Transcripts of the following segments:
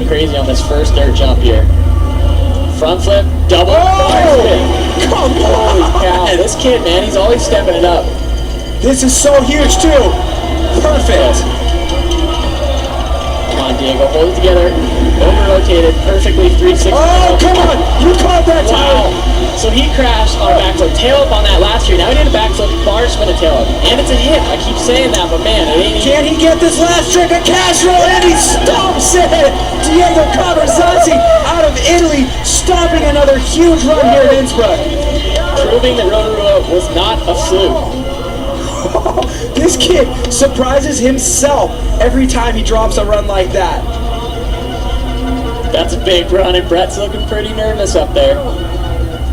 Crazy on this first dirt jump here. Front flip, double bar spin. Come Holy on! cow, this kid, man, he's always stepping it up. This is so huge too. Perfect. Come on, Diego, hold it together. Over-rotated, perfectly 360. Oh, come on! You caught that Wow. time. So he crashed on a backflip, tail up on that last year. Now he did a backflip, bar spin, a tail up. And it's a hit. I keep saying that, but man, it ain't Can he get this last trick? A cash roll, and he stomps it! Diego Caverzasi out of Italy, stomping another huge run here in Innsbruck. proving that Rotorua was not a fluke. This kid surprises himself every time he drops a run like that. That's a big run, and Brett's looking pretty nervous up there.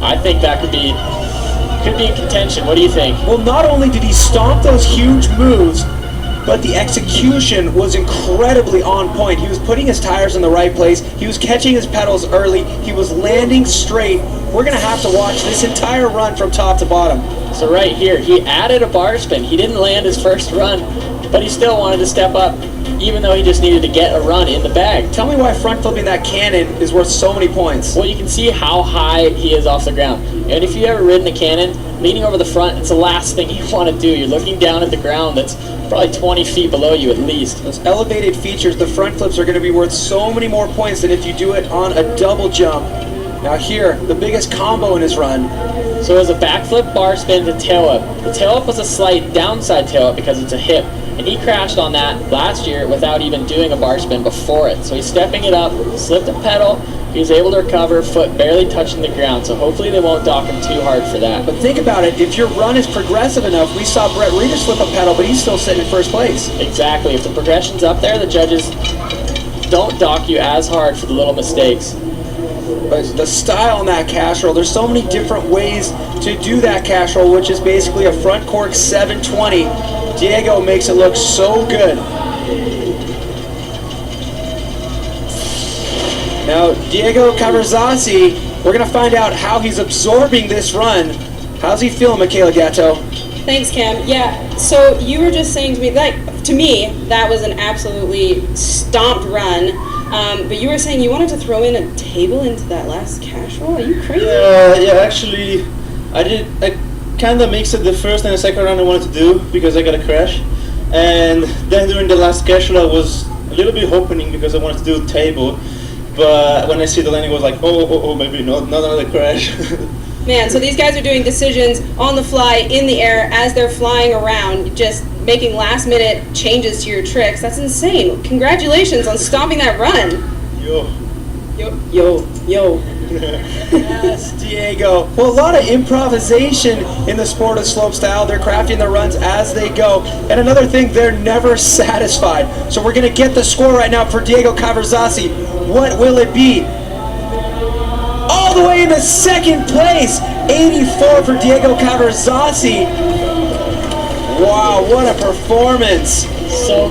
I think that could be in contention. What do you think? Well, not only did he stomp those huge moves, but the execution was incredibly on point. He was putting his tires in the right place. He was catching his pedals early. He was landing straight. We're going to have to watch this entire run from top to bottom. So right here, he added a bar spin. He didn't land his first run, but he still wanted to step up, even though he just needed to get a run in the bag. Tell me why front flipping that cannon is worth so many points. Well, you can see how high he is off the ground. And if you've ever ridden a cannon, leaning over the front, it's the last thing you want to do. You're looking down at the ground that's probably 20 feet below you at least. Those elevated features, the front flips are going to be worth so many more points than if you do it on a double jump. Now here, the biggest combo in his run. So it was a backflip, bar spin to tail up. The tail up was a slight downside tail up because it's a hip. And he crashed on that last year without even doing a bar spin before it. So he's stepping it up, slipped a pedal, he was able to recover, foot barely touching the ground. So hopefully they won't dock him too hard for that. But think about it, if your run is progressive enough, we saw Brett Reeder slip a pedal, but he's still sitting in first place. Exactly. If the progression's up there, the judges don't dock you as hard for the little mistakes. But the style on that cash roll, there's so many different ways to do that cash roll, which is basically a front cork 720. Diego makes it look so good. Now, Diego Caverzasi, we're going to find out how he's absorbing this run. How's he feeling, Michaela Gatto? Thanks, Cam. Yeah, so you were just saying to me, that was an absolutely stomped run. But you were saying you wanted to throw in a table into that last cash roll? Are you crazy? Yeah, actually, I kind of mixed it the first and the second round I wanted to do because I got a crash. And then during the last cash roll, I was a little bit hoping because I wanted to do a table. But when I see the landing, I was like, oh, maybe not another crash. Man, so these guys are doing decisions on the fly, in the air, as they're flying around, just making last-minute changes to your tricks. That's insane. Congratulations on stomping that run. Yo. Yes, Diego. Well, a lot of improvisation in the sport of slopestyle. They're crafting their runs as they go. And another thing, they're never satisfied. So we're going to get the score right now for Diego Caverzasi. What will it be? All the way into second place, 84 for Diego Caverzasi. Wow, what a performance. So